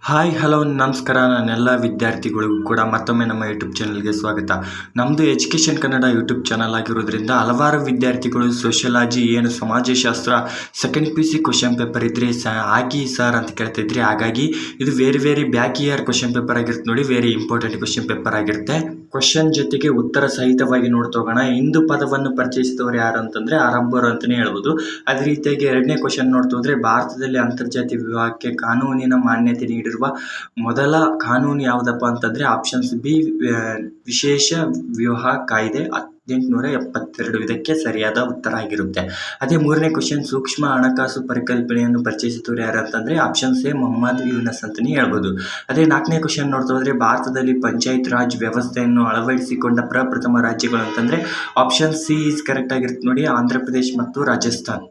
Hi hello ನಮಸ್ಕಾರ ನನ್ನೆಲ್ಲ ವಿದ್ಯಾರ್ಥಿಗಳಿಗೂ ಕೂಡ ಮತ್ತೊಮ್ಮೆ ನಮ್ಮ ಯೂಟ್ಯೂಬ್ ಚಾನಲ್ಗೆ ಸ್ವಾಗತ. ನಮ್ಮದು ಎಜುಕೇಷನ್ ಕನ್ನಡ ಯೂಟ್ಯೂಬ್ ಚಾನಲ್ ಆಗಿರೋದ್ರಿಂದ ಹಲವಾರು ವಿದ್ಯಾರ್ಥಿಗಳು ಸೋಷಿಯಾಲಜಿ ಏನು ಸಮಾಜಶಾಸ್ತ್ರ second P U C question paper ಇದ್ದರೆ ಹಾಕಿ ಸರ್ ಅಂತ ಕೇಳ್ತಿದ್ರಿ. ಹಾಗಾಗಿ ಇದು very back year question paper ಆಗಿರುತ್ತೆ ನೋಡಿ, ವೆರಿ ಇಂಪಾರ್ಟೆಂಟ್ ಕ್ವಶನ್ ಪೇಪರ್ ಆಗಿರುತ್ತೆ. ಕ್ವಶನ್ ಜೊತೆಗೆ ಉತ್ತರ ಸಹಿತವಾಗಿ ನೋಡ್ತೋಗೋಣ. ಹಿಂದೂ ಪದವನ್ನು ಪರಿಚಯಿಸಿದವರು ಯಾರು ಅಂತಂದರೆ ಅರಬ್ಬರು ಅಂತಲೇ ಹೇಳ್ಬೋದು. ಅದೇ ರೀತಿಯಾಗಿ ಎರಡನೇ ಕ್ವಶನ್ ನೋಡ್ತೋದ್ರೆ ಭಾರತದಲ್ಲಿ ಅಂತರ್ಜಾತೀಯ ವಿವಾಹಕ್ಕೆ ಕಾನೂನಿನ ಮಾನ್ಯತೆ ನೀಡಿರುವ ಮೊದಲ ಕಾನೂನು ಯಾವುದಪ್ಪ ಅಂತಂದರೆ ಆಪ್ಷನ್ಸ್ ಬಿ, ವಿಶೇಷ ವಿವಾಹ ಕಾಯ್ದೆ 1872. ಇದಕ್ಕೆ ಸರಿಯಾದ ಉತ್ತರ ಆಗಿರುತ್ತೆ. ಅದೇ ಮೂರನೇ ಕ್ವಶನ್ ಸೂಕ್ಷ್ಮ ಹಣಕಾಸು ಪರಿಕಲ್ಪನೆಯನ್ನು ಪರಿಚಯಿಸಿದವರು ಯಾರು ಅಂತಂದರೆ ಆಪ್ಷನ್ಸ್ ಎ ಮೊಹಮ್ಮದ್ ಯೂನಸ್ ಅಂತಲೇ ಹೇಳ್ಬೋದು. ಅದೇ ನಾಲ್ಕನೇ ಕ್ವಶನ್ ನೋಡ್ತಾ ಹೋದರೆ ಭಾರತದಲ್ಲಿ ಪಂಚಾಯತ್ ರಾಜ್ ವ್ಯವಸ್ಥೆಯನ್ನು ಅಳವಡಿಸಿಕೊಂಡ ಪ್ರಪ್ರಥಮ ರಾಜ್ಯಗಳು ಅಂತಂದರೆ ಆಪ್ಷನ್ ಸಿ ಈಸ್ ಕರೆಕ್ಟ್ ಆಗಿರುತ್ತೆ ನೋಡಿ, ಆಂಧ್ರ ಪ್ರದೇಶ್ ಮತ್ತು ರಾಜಸ್ಥಾನ್.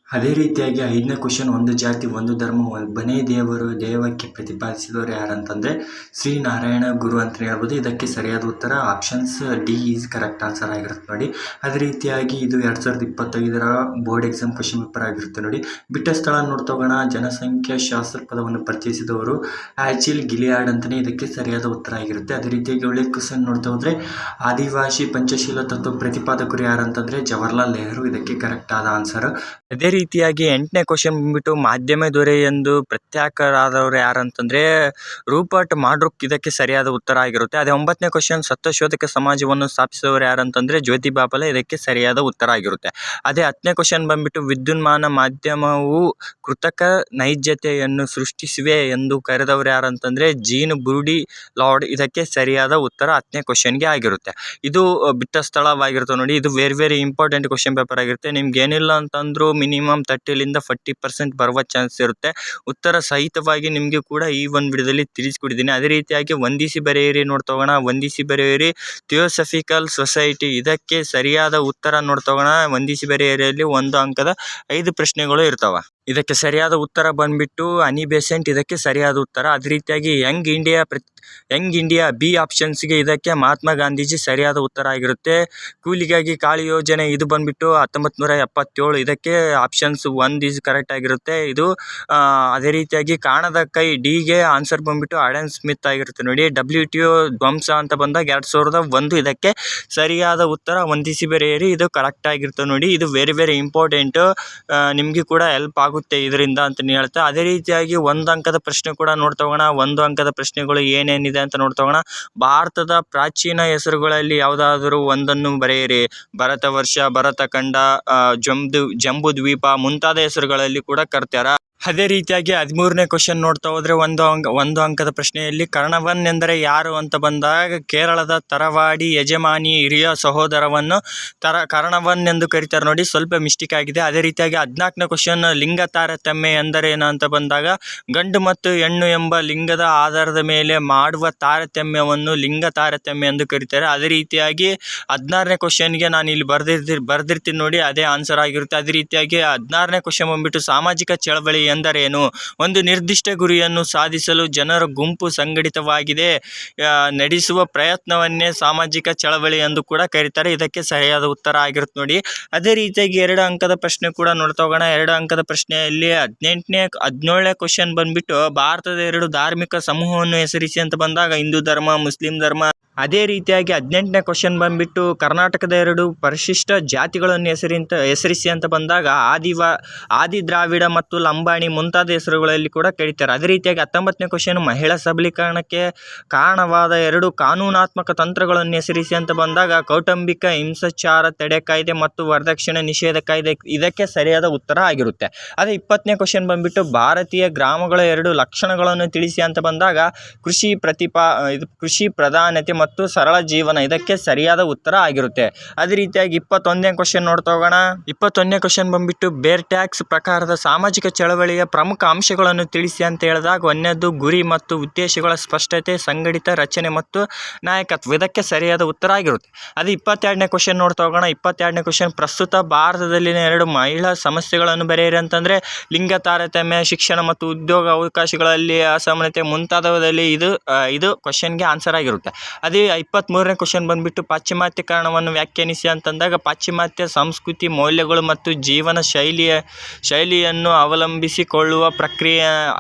ಅದೇ ರೀತಿಯಾಗಿ ಐದನೇ ಕ್ವಶನ್ ಒಂದು ಜಾತಿ ಒಂದು ಧರ್ಮ ಒಬ್ಬನೇ ದೇವರು ದೈವಕ್ಕೆ ಪ್ರತಿಪಾದಿಸಿದವರು ಯಾರಂತಂದರೆ ಶ್ರೀನಾರಾಯಣ ಗುರು ಅಂತ ಹೇಳ್ಬೋದು. ಇದಕ್ಕೆ ಸರಿಯಾದ ಉತ್ತರ options D is correct answer ಆಗಿರುತ್ತೆ ನೋಡಿ. ಅದೇ ರೀತಿಯಾಗಿ ಇದು 2025 ಬೋರ್ಡ್ ಎಕ್ಸಾಮ್ ಕ್ವಶನ್ ಪೇಪರ್ ಆಗಿರುತ್ತೆ ನೋಡಿ. ಬಿಟ್ಟ ಸ್ಥಳ ನೋಡ್ತೋಗೋಣ. ಜನಸಂಖ್ಯಾ ಶಾಸ್ತ್ರ ಪದವನ್ನು ಪರಿಚಯಿಸಿದವರು ಆಚಿಲ್ ಗಿಲಿಯಾಡ್ ಅಂತಲೇ ಇದಕ್ಕೆ ಸರಿಯಾದ ಉತ್ತರ ಆಗಿರುತ್ತೆ. ಅದೇ ರೀತಿಯಾಗಿ ಒಳ್ಳೆ ಕ್ವಶನ್ ನೋಡ್ತಾ ಹೋದರೆ ಆದಿವಾಸಿ ಪಂಚಶೀಲ ತತ್ವ ಪ್ರತಿಪಾದಕರು ಯಾರಂತಂದರೆ ಜವಾಹರ್ಲಾಲ್ ನೆಹರು. ಇದಕ್ಕೆ ಕರೆಕ್ಟ್ ಆದ ಆನ್ಸರ್. ಅದೇ ರೀತಿಯಾಗಿ ಎಂಟನೇ ಕ್ವಶನ್ ಬಂದ್ಬಿಟ್ಟು ಮಾಧ್ಯಮ ದೊರೆ ಎಂದು ಪ್ರತ್ಯೇಕರಾದವರು ಯಾರಂತಂದರೆ ರೂಪರ್ಟ್ ಮಾಡ್ರುಕ್. ಇದಕ್ಕೆ ಸರಿಯಾದ ಉತ್ತರ ಆಗಿರುತ್ತೆ. ಅದೇ ಒಂಬತ್ತನೇ ಕ್ವಶನ್ ಸತ್ಯಶೋಧಕ ಸಮಾಜವನ್ನು ಸ್ಥಾಪಿಸಿದವರು ಯಾರಂತಂದರೆ ಜ್ಯೋತಿಬಾ ಫುಲೆ. ಇದಕ್ಕೆ ಸರಿಯಾದ ಉತ್ತರ ಆಗಿರುತ್ತೆ. ಅದೇ ಹತ್ತನೇ ಕ್ವಶನ್ ಬಂದ್ಬಿಟ್ಟು ವಿದ್ಯುನ್ಮಾನ ಮಾಧ್ಯಮವು ಕೃತಕ ನೈಜತೆಯನ್ನು ಸೃಷ್ಟಿಸಿವೆ ಎಂದು ಕರೆದವರು ಯಾರಂತಂದರೆ ಜೀನ್ ಬ್ರೂಡಿ ಲಾರ್ಡ್. ಇದಕ್ಕೆ ಸರಿಯಾದ ಉತ್ತರ 10ನೇ ಕ್ವಶನ್ಗೆ ಆಗಿರುತ್ತೆ. ಇದು ಬಿಟ್ಟ ಸ್ಥಳವಾಗಿರುತ್ತೆ ನೋಡಿ. ಇದು ವೆರಿ ಇಂಪಾರ್ಟೆಂಟ್ ಕ್ವಶನ್ ಪೇಪರ್ ಆಗಿರುತ್ತೆ. ನಿಮ್ಗೆ ಏನಿಲ್ಲ ಅಂತಂದ್ರೂ ಮಿನಿಮಮ್ 30ರಿಂದ 40% ಬರುವ ಚಾನ್ಸ್ ಇರುತ್ತೆ. ಉತ್ತರ ಸಹಿತವಾಗಿ ನಿಮಗೆ ಕೂಡ ಈ ಒಂದು ವಿಡಿಯೋದಲ್ಲಿ ತಿಳಿಸ್ಕೊಟ್ಟಿದ್ದೀನಿ. ಅದೇ ರೀತಿಯಾಗಿ ವಂದಿಸಿ ಬರೆಯಿರಿ ನೋಡ್ತೋಗೋಣ. ವಂದಿಸಿ ಬರೆಯಿರಿ ಥಿಯೋಸಫಿಕಲ್ ಸೊಸೈಟಿ. ಇದಕ್ಕೆ ಸರಿಯಾದ ಉತ್ತರ ನೋಡ್ತೋಗೋಣ. ವಂದಿಸಿ ಬರೆಯಿರಿಯಲ್ಲಿ 1 ಅಂಕದ 5 ಪ್ರಶ್ನೆಗಳು ಇರ್ತಾವೆ. ಇದಕ್ಕೆ ಸರಿಯಾದ ಉತ್ತರ ಬಂದ್ಬಿಟ್ಟು ಅನಿ ಬೆಸೆಂಟ್. ಇದಕ್ಕೆ ಸರಿಯಾದ ಉತ್ತರ. ಅದೇ ರೀತಿಯಾಗಿ ಯಂಗ್ ಇಂಡಿಯಾ ಬಿ ಆಪ್ಷನ್ಸ್ಗೆ ಇದಕ್ಕೆ ಮಹಾತ್ಮ ಗಾಂಧೀಜಿ ಸರಿಯಾದ ಉತ್ತರ ಆಗಿರುತ್ತೆ. ಕೂಲಿಗಾಗಿ ಕಾಳಿ ಯೋಜನೆ ಇದು ಬಂದ್ಬಿಟ್ಟು 1977. ಇದಕ್ಕೆ ಆಪ್ಷನ್ಸ್ 1 ಈಸ್ ಕರೆಕ್ಟ್ ಆಗಿರುತ್ತೆ. ಇದು ಅದೇ ರೀತಿಯಾಗಿ ಕಾಣದ ಕೈ ಡಿಗೆ ಆನ್ಸರ್ ಬಂದ್ಬಿಟ್ಟು ಆಡನ್ ಸ್ಮಿತ್ ಆಗಿರುತ್ತೆ ನೋಡಿ. WTO ಧ್ವಂಸ ಅಂತ ಬಂದಾಗ 2001. ಇದಕ್ಕೆ ಸರಿಯಾದ ಉತ್ತರ ವಂದಿಸಿ ಬರೆಯಿರಿ. ಇದು ಕರೆಕ್ಟ್ ಆಗಿರುತ್ತೆ ನೋಡಿ. ಇದು ವೆರಿ ಇಂಪಾರ್ಟೆಂಟು. ನಿಮಗೆ ಕೂಡ ಹೆಲ್ಪ್ ಆಗುತ್ತೆ ಇದರಿಂದ ಅಂತಲೇ ಹೇಳ್ತಾ. ಅದೇ ರೀತಿಯಾಗಿ 1 ಅಂಕದ ಪ್ರಶ್ನೆ ಕೂಡ ನೋಡ್ತೋಗೋಣ. 1 ಅಂಕದ ಪ್ರಶ್ನೆಗಳು ಏನೇನಿದೆ ಅಂತ ನೋಡ್ತೋಗೋಣ. ಭಾರತದ ಪ್ರಾಚೀನ ಹೆಸರುಗಳಲ್ಲಿ ಯಾವುದಾದರೂ ಒಂದನ್ನು ಬರೆಯಿರಿ. ಭರತ ವರ್ಷ, ಭರತ ಖಂಡ, ಜಂಬೂ ದ್ವೀಪ ಮುಂತಾದ ಹೆಸರುಗಳಲ್ಲಿ ಕೂಡ ಕರ್ತಾರ. ಅದೇ ರೀತಿಯಾಗಿ 13ನೇ ಕ್ವಶನ್ ನೋಡ್ತಾ ಹೋದರೆ ಒಂದು ಅಂಕದ ಪ್ರಶ್ನೆಯಲ್ಲಿ ಕರ್ಣವನ್ ಎಂದರೆ ಯಾರು ಅಂತ ಬಂದಾಗ ಕೇರಳದ ತರವಾಡಿ ಯಜಮಾನಿ ಹಿರಿಯ ಸಹೋದರವನ್ನು ಕರ್ಣವನ್ ಎಂದು ಕರೀತಾರೆ ನೋಡಿ. ಸ್ವಲ್ಪ ಮಿಸ್ಟೇಕ್ ಆಗಿದೆ. ಅದೇ ರೀತಿಯಾಗಿ 14ನೇ ಕ್ವಶನ್ ಲಿಂಗ ತಾರತಮ್ಯ ಎಂದರೇನು ಅಂತ ಬಂದಾಗ ಗಂಡು ಮತ್ತು ಹೆಣ್ಣು ಎಂಬ ಲಿಂಗದ ಆಧಾರದ ಮೇಲೆ ಮಾಡುವ ತಾರತಮ್ಯವನ್ನು ಲಿಂಗ ತಾರತಮ್ಯ ಎಂದು ಕರೀತಾರೆ. ಅದೇ ರೀತಿಯಾಗಿ 16ನೇ ಕ್ವಶನ್ಗೆ ನಾನು ಇಲ್ಲಿ ಬರ್ದಿರ್ತೀನಿ ನೋಡಿ, ಅದೇ ಆನ್ಸರ್ ಆಗಿರುತ್ತೆ. ಅದೇ ರೀತಿಯಾಗಿ 16ನೇ ಕ್ವಶನ್ ಬಂದ್ಬಿಟ್ಟು ಸಾಮಾಜಿಕ ಚಳವಳಿ ಎಂದರೇನು? ಒಂದು ನಿರ್ದಿಷ್ಟ ಗುರಿಯನ್ನು ಸಾಧಿಸಲು ಜನರ ಗುಂಪು ಸಂಘಟಿತವಾಗಿದೆ ನಡೆಸುವ ಪ್ರಯತ್ನವನ್ನೇ ಸಾಮಾಜಿಕ ಚಳವಳಿ ಎಂದು ಕೂಡ ಕರೀತಾರೆ. ಇದಕ್ಕೆ ಸರಿಯಾದ ಉತ್ತರ ಆಗಿರುತ್ತೆ ನೋಡಿ. ಅದೇ ರೀತಿಯಾಗಿ 2 ಅಂಕದ ಪ್ರಶ್ನೆ ಕೂಡ ನೋಡ್ತಾ ಹೋಗೋಣ. 2 ಅಂಕದ ಪ್ರಶ್ನೆಯಲ್ಲಿ 17ನೇ ಕ್ವಶನ್ ಬಂದ್ಬಿಟ್ಟು ಭಾರತದ 2 ಧಾರ್ಮಿಕ ಸಮೂಹವನ್ನು ಹೆಸರಿಸಿ ಅಂತ ಬಂದಾಗ ಹಿಂದೂ ಧರ್ಮ, ಮುಸ್ಲಿಂ ಧರ್ಮ. ಅದೇ ರೀತಿಯಾಗಿ 18ನೇ ಕ್ವಶನ್ ಬಂದ್ಬಿಟ್ಟು ಕರ್ನಾಟಕದ 2 ಪರಿಶಿಷ್ಟ ಜಾತಿಗಳನ್ನು ಹೆಸರಿಸಿ ಅಂತ ಬಂದಾಗ ಆದಿ ದ್ರಾವಿಡ ಮತ್ತು ಲಂಬಾಣಿ ಮುಂತಾದ ಹೆಸರುಗಳಲ್ಲಿ ಕೂಡ ಕರೀತಾರೆ. ಅದೇ ರೀತಿಯಾಗಿ 19ನೇ ಕ್ವಶನ್ ಮಹಿಳಾ ಸಬಲೀಕರಣಕ್ಕೆ ಕಾರಣವಾದ 2 ಕಾನೂನಾತ್ಮಕ ತಂತ್ರಗಳನ್ನು ಹೆಸರಿಸಿ ಅಂತ ಬಂದಾಗ ಕೌಟುಂಬಿಕ ಹಿಂಸಾಚಾರ ತಡೆ ಕಾಯ್ದೆ ಮತ್ತು ವರದಕ್ಷಿಣೆ ನಿಷೇಧ ಕಾಯ್ದೆ. ಇದಕ್ಕೆ ಸರಿಯಾದ ಉತ್ತರ ಆಗಿರುತ್ತೆ. ಅದೇ 20ನೇ ಕ್ವಶನ್ ಬಂದ್ಬಿಟ್ಟು ಭಾರತೀಯ ಗ್ರಾಮಗಳ 2 ಲಕ್ಷಣಗಳನ್ನು ತಿಳಿಸಿ ಅಂತ ಬಂದಾಗ ಕೃಷಿ ಪ್ರಧಾನತೆ ಮತ್ತು ಸರಳ ಜೀವನ. ಇದಕ್ಕೆ ಸರಿಯಾದ ಉತ್ತರ ಆಗಿರುತ್ತೆ. ಅದೇ ರೀತಿಯಾಗಿ 21ನೇ ಕ್ವಶನ್ ನೋಡ್ತಾ ಹೋಗೋಣ. 21ನೇ ಕ್ವಶನ್ ಬಂದ್ಬಿಟ್ಟು ಬೇರ್ ಟ್ಯಾಕ್ಸ್ ಪ್ರಕಾರದ ಸಾಮಾಜಿಕ ಚಳವಳಿಯ ಪ್ರಮುಖ ಅಂಶಗಳನ್ನು ತಿಳಿಸಿ ಅಂತ ಹೇಳಿದಾಗ 1ನೇದು ಗುರಿ ಮತ್ತು ಉದ್ದೇಶಗಳ ಸ್ಪಷ್ಟತೆ, ಸಂಘಟಿತ ರಚನೆ ಮತ್ತು ನಾಯಕತ್ವ. ಇದಕ್ಕೆ ಸರಿಯಾದ ಉತ್ತರ ಆಗಿರುತ್ತೆ. ಅದೇ 22ನೇ ಕ್ವಶನ್ ನೋಡ್ತಾ ಹೋಗೋಣ. 22ನೇ ಕ್ವಶನ್ ಪ್ರಸ್ತುತ ಭಾರತದಲ್ಲಿನ 2 ಮಹಿಳಾ ಸಮಸ್ಯೆಗಳನ್ನು ಬರೆಯಿರಿ ಅಂತಂದರೆ ಲಿಂಗ ತಾರತಮ್ಯ, ಶಿಕ್ಷಣ ಮತ್ತು ಉದ್ಯೋಗ ಅವಕಾಶಗಳಲ್ಲಿ ಅಸಮಾನತೆ ಮುಂತಾದವುದಲ್ಲಿ ಇದು ಕ್ವಶನ್ಗೆ ಆನ್ಸರ್ ಆಗಿರುತ್ತೆ. ಅದೇ ಅದೇ 23ನೇ ಕ್ವಶನ್ ಬಂದುಬಿಟ್ಟು ಪಾಶ್ಚಿಮಾತ್ಯಕರಣವನ್ನು ವ್ಯಾಖ್ಯಾನಿಸಿ ಅಂತಂದಾಗ ಪಾಶ್ಚಿಮಾತ್ಯ ಸಂಸ್ಕೃತಿ ಮೌಲ್ಯಗಳು ಮತ್ತು ಜೀವನ ಶೈಲಿಯನ್ನು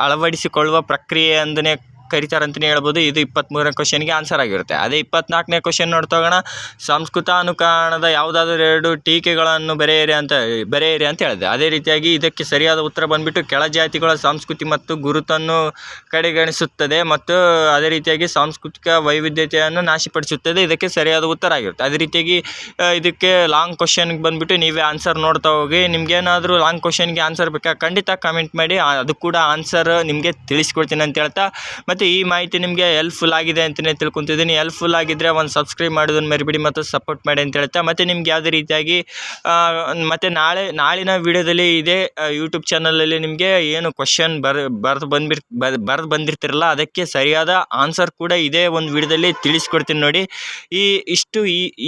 ಅಳವಡಿಸಿಕೊಳ್ಳುವ ಪ್ರಕ್ರಿಯೆ ಅಂದನೇ ಕರೀತಾರೆ ಅಂತಲೇ ಹೇಳ್ಬೋದು. ಇದು 23ನೇ ಕ್ವಶನ್ಗೆ ಆನ್ಸರ್ ಆಗಿರುತ್ತೆ. ಅದೇ 24ನೇ ಕ್ವಶನ್ ನೋಡ್ತಾ ಹೋಗೋಣ. ಸಂಸ್ಕೃತಾನುಕರಣದ ಯಾವುದಾದ್ರೂ 2 ಟೀಕೆಗಳನ್ನು ಬರೆಯಿರಿ ಅಂತ ಹೇಳಿದೆ. ಅದೇ ರೀತಿಯಾಗಿ ಇದಕ್ಕೆ ಸರಿಯಾದ ಉತ್ತರ ಬಂದುಬಿಟ್ಟು ಕೆಳಜಾತಿಗಳ ಸಂಸ್ಕೃತಿ ಮತ್ತು ಗುರುತನ್ನು ಕಡೆಗಣಿಸುತ್ತದೆ ಮತ್ತು ಅದೇ ರೀತಿಯಾಗಿ ಸಾಂಸ್ಕೃತಿಕ ವೈವಿಧ್ಯತೆಯನ್ನು ನಾಶಪಡಿಸುತ್ತದೆ. ಇದಕ್ಕೆ ಸರಿಯಾದ ಉತ್ತರ ಆಗಿರುತ್ತೆ. ಅದೇ ರೀತಿಯಾಗಿ ಇದಕ್ಕೆ ಲಾಂಗ್ ಕ್ವಶನ್ಗೆ ಬಂದುಬಿಟ್ಟು ನೀವೇ ಆನ್ಸರ್ ನೋಡ್ತಾ ಹೋಗಿ. ನಿಮ್ಗೇನಾದರೂ ಲಾಂಗ್ ಕ್ವಶನ್ಗೆ ಆನ್ಸರ್ ಬೇಕಾ ಖಂಡಿತ ಕಮೆಂಟ್ ಮಾಡಿ, ಅದು ಕೂಡ ಆನ್ಸರ್ ನಿಮಗೆ ತಿಳಿಸ್ಕೊಡ್ತೀನಿ ಅಂತ ಹೇಳ್ತಾ, ಮತ್ತು ಈ ಮಾಹಿತಿ ನಿಮಗೆ ಹೆಲ್ಪ್ಫುಲ್ ಆಗಿದೆ ಅಂತಲೇ ತಿಳ್ಕೊತಿದ್ದೀನಿ. ಹೆಲ್ಪ್ಫುಲ್ ಆಗಿದ್ದರೆ ಒಂದು ಸಬ್ಸ್ಕ್ರೈಬ್ ಮಾಡೋದನ್ನು ಮರಿಬೇಡಿ ಮತ್ತು ಸಪೋರ್ಟ್ ಮಾಡಿ ಅಂತ ಹೇಳ್ತಾ, ಮತ್ತು ನಿಮ್ಗೆ ಯಾವುದೇ ರೀತಿಯಾಗಿ ಮತ್ತು ನಾಳಿನ ವಿಡಿಯೋದಲ್ಲಿ ಇದೇ ಯೂಟ್ಯೂಬ್ ಚಾನಲಲ್ಲಿ ನಿಮಗೆ ಏನು ಕ್ವಶನ್ ಬರೆದು ಬಂದಿರ್ತಿರಲ್ಲ ಅದಕ್ಕೆ ಸರಿಯಾದ ಆನ್ಸರ್ ಕೂಡ ಇದೇ ಒಂದು ವಿಡಿಯೋದಲ್ಲಿ ತಿಳಿಸ್ಕೊಡ್ತೀನಿ ನೋಡಿ.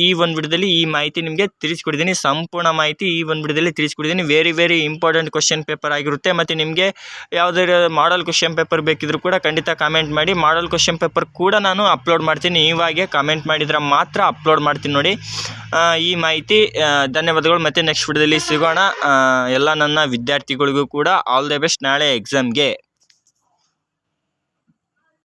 ಈ ಒಂದು ವಿಡಿಯೋದಲ್ಲಿ ಈ ಮಾಹಿತಿ ನಿಮಗೆ ತಿಳಿಸ್ಕೊಡ್ತೀನಿ. ಸಂಪೂರ್ಣ ಮಾಹಿತಿ ಈ ಒಂದು ವಿಡಿಯೋದಲ್ಲಿ ತಿಳಿಸ್ಕೊಡ್ತೀನಿ. ವೆರಿ ಇಂಪಾರ್ಟೆಂಟ್ ಕ್ವಶನ್ ಪೇಪರ್ ಆಗಿರುತ್ತೆ. ಮತ್ತು ನಿಮಗೆ ಯಾವುದೇ ಮಾಡೆಲ್ ಕ್ವಶನ್ ಪೇಪರ್ ಬೇಕಿದ್ರೂ ಕೂಡ ಖಂಡಿತ ಕಾಮೆಂಟ್ ಮಾಡಿ. ಮಾಡೆಲ್ ಕ್ವಶನ್ ಪೇಪರ್ ಕೂಡ ನಾನು ಅಪ್ಲೋಡ್ ಮಾಡ್ತೀನಿ. ಇವಾಗೆ ಕಾಮೆಂಟ್ ಮಾಡಿದ್ರೆ ಮಾತ್ರ ಅಪ್ಲೋಡ್ ಮಾಡ್ತೀನಿ ನೋಡಿ. ಈ ಮಾಹಿತಿ ಧನ್ಯವಾದಗಳು. ಮತ್ತು ನೆಕ್ಸ್ಟ್ ವಿಡಿಯೋದಲ್ಲಿ ಸಿಗೋಣ. ಎಲ್ಲ ನನ್ನ ವಿದ್ಯಾರ್ಥಿಗಳಿಗೂ ಕೂಡ ಆಲ್ ದ ಬೆಸ್ಟ್ ನಾಳೆ ಎಕ್ಸಾಮ್ಗೆ.